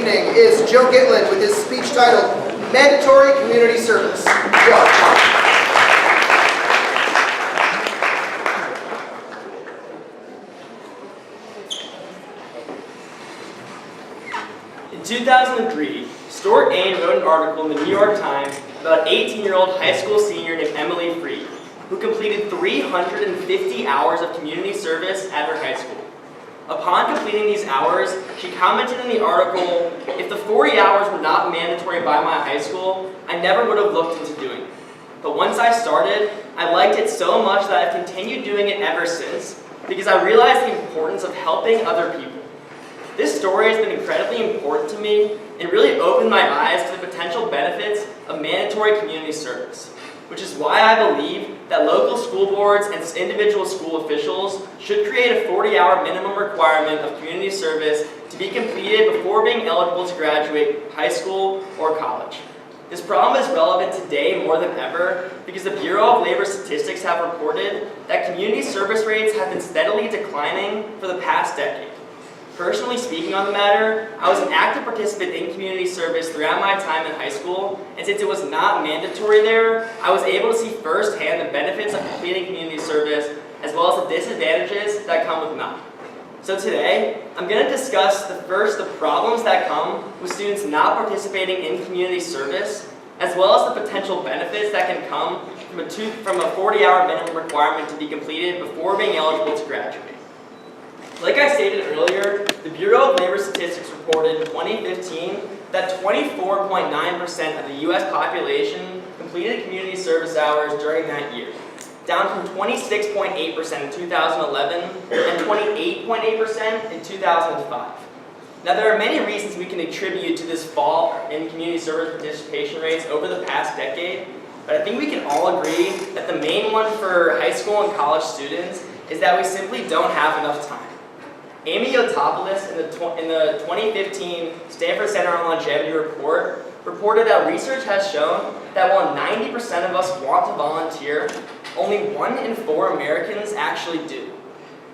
evening is Joe Gitlin with his speech titled Mandatory Community Service. Joe. In 2003, Stuart Ain wrote an article in the New York Times about an 18-year-old high school senior named Emily Freed, who completed 350 hours of community service at her high school. Upon completing these hours, she commented in the article, "If the 40 hours were not mandatory by my high school, I never would have looked into doing it. But once I started, I liked it so much that I've continued doing it ever since, because I realized the importance of helping other people." This story has been incredibly important to me and really opened my eyes to the potential benefits of mandatory community service, which is why I believe that local school boards and individual school officials should create a 40-hour minimum requirement of community service to be completed before being eligible to graduate high school or college. This problem is relevant today more than ever because the Bureau of Labor Statistics have reported that community service rates have been steadily declining for the past decade. Personally speaking on the matter, I was an active participant in community service throughout my time in high school, and since it was not mandatory there, I was able to see firsthand the benefits of completing community service as well as the disadvantages that come with not. So today, I'm going to discuss the problems that come with students not participating in community service, as well as the potential benefits that can come from a 40-hour minimum requirement to be completed before being eligible to graduate. Like I stated earlier, the Bureau of Labor Statistics reported in 2015 that 24.9% of the U.S. population completed community service hours during that year, down from 26.8% in 2011 and 28.8% in 2005. Now, there are many reasons we can attribute to this fall in community service participation rates over the past decade, but I think we can all agree that the main one for high school and college students is that we simply don't have enough time. Amy Yotopoulos in the 2015 Stanford Center on Longevity report reported that research has shown that while 90% of us want to volunteer, only 1 in 4 Americans actually do.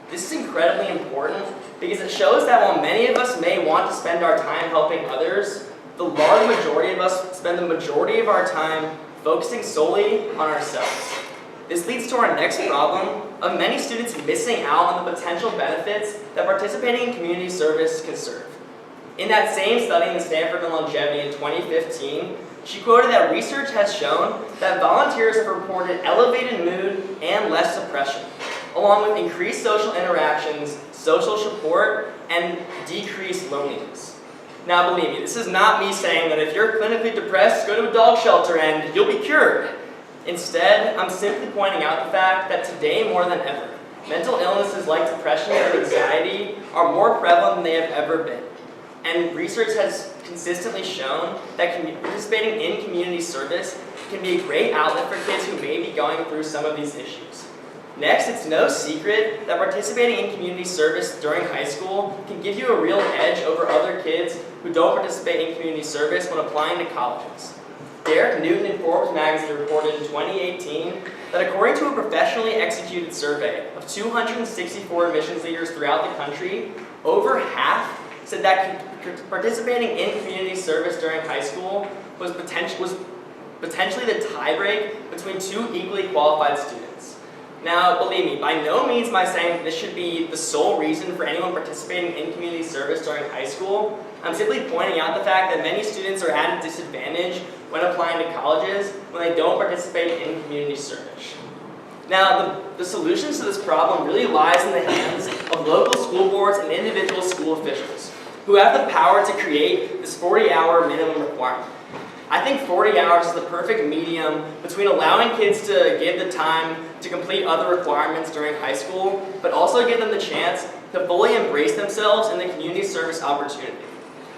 This is incredibly important because it shows that while many of us may want to spend our time helping others, the large majority of us spend the majority of our time focusing solely on ourselves. This leads to our next problem of many students missing out on the potential benefits that participating in community service can serve. In that same study in the Stanford on Longevity in 2015, she quoted that research has shown that volunteers have reported elevated mood and less depression, along with increased social interactions, social support, and decreased loneliness. Now believe me, this is not me saying that if you're clinically depressed, go to a dog shelter and you'll be cured. Instead, I'm simply pointing out the fact that today more than ever, mental illnesses like depression and anxiety are more prevalent than they have ever been. And research has consistently shown that participating in community service can be a great outlet for kids who may be going through some of these issues. Next, it's no secret that participating in community service during high school can give you a real edge over other kids who don't participate in community service when applying to colleges. Derek Newton in Forbes magazine reported in 2018 that according to a professionally executed survey of 264 admissions leaders throughout the country, over half said that participating in community service during high school was potentially the tiebreak between 2 equally qualified students. Now, believe me, by no means am I saying this should be the sole reason for anyone participating in community service during high school. I'm simply pointing out the fact that many students are at a disadvantage when applying to colleges when they don't participate in community service. Now, the solutions to this problem really lies in the hands of local school boards and individual school officials who have the power to create this 40-hour minimum requirement. I think 40 hours is the perfect medium between allowing kids to give the time to complete other requirements during high school, but also give them the chance to fully embrace themselves in the community service opportunity.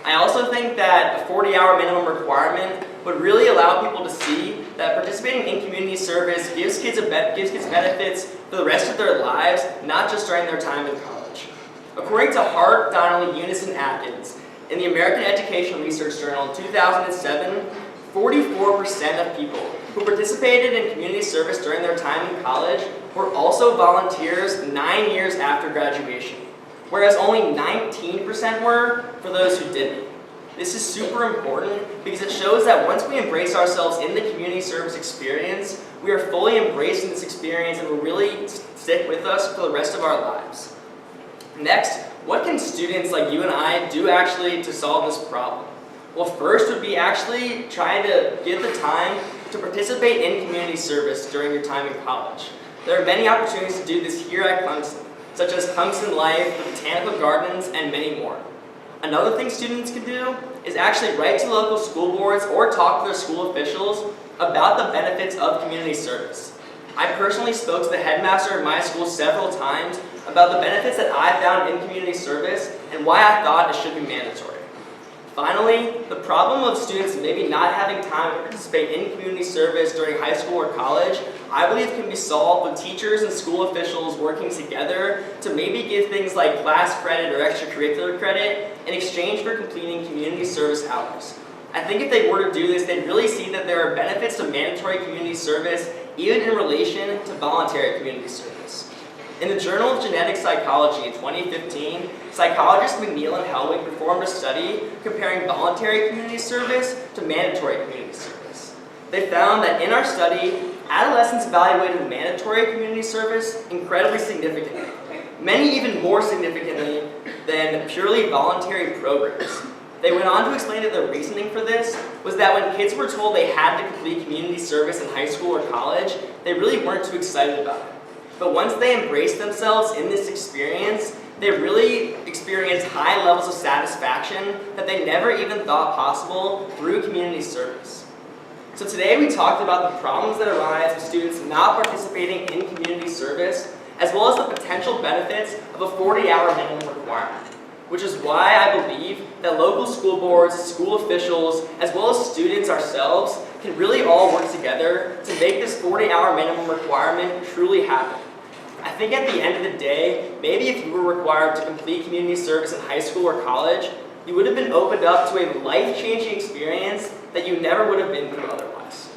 I also think that a 40-hour minimum requirement would really allow people to see that participating in community service gives kids benefits for the rest of their lives, not just during their time in college. According to Hart, Donnelly, Eunice, and Atkins, in the American Educational Research Journal in 2007, 44% of people who participated in community service during their time in college were also volunteers 9 years after graduation, whereas only 19% were for those who didn't. This is super important because it shows that once we embrace ourselves in the community service experience, we are fully embracing this experience and will really stick with us for the rest of our lives. Next, what can students like you and I do actually to solve this problem? Well, first would be actually trying to get the time to participate in community service during your time in college. There are many opportunities to do this here at Clemson, such as Clemson Life, the Botanical Gardens, and many more. Another thing students can do is actually write to local school boards or talk to their school officials about the benefits of community service. I personally spoke to the headmaster of my school several times about the benefits that I found in community service and why I thought it should be mandatory. Finally, the problem of students maybe not having time to participate in community service during high school or college, I believe can be solved with teachers and school officials working together to maybe give things like class credit or extracurricular credit in exchange for completing community service hours. I think if they were to do this, they'd really see that there are benefits to mandatory community service even in relation to voluntary community service. In the Journal of Genetic Psychology in 2015, psychologists McNeil and Helwig performed a study comparing voluntary community service to mandatory community service. They found that in our study, adolescents evaluated mandatory community service incredibly significantly, many even more significantly than purely voluntary programs. They went on to explain that the reasoning for this was that when kids were told they had to complete community service in high school or college, they really weren't too excited about it. But once they embraced themselves in this experience, they really experienced high levels of satisfaction that they never even thought possible through community service. So today we talked about the problems that arise with students not participating in community service, as well as the potential benefits of a 40-hour minimum requirement, which is why I believe that local school boards, school officials, as well as students ourselves can really all work together to make this 40-hour minimum requirement truly happen. I think at the end of the day, maybe if you were required to complete community service in high school or college, you would have been opened up to a life-changing experience that you never would have been through otherwise.